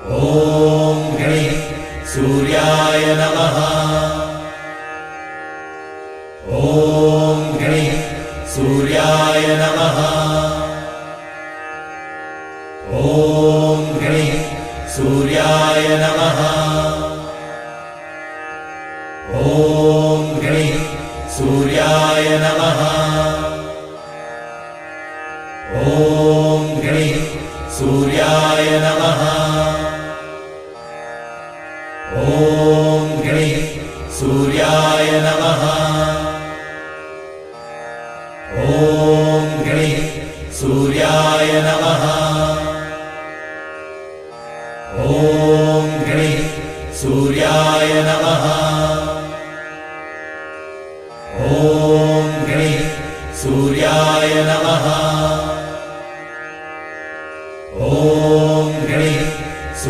ॐ गणेश सूर्याय नमः। ॐ गणेश सूर्याय नमः। ॐ गणेश सूर्याय नमः। ॐ गणेश सूर्याय नमः। ॐ गणेश सूर्याय नमः। ॐ गणेश सूर्याय नमः। ॐ गणेश सूर्याय नमः। ॐ गणेश सूर्याय नमः।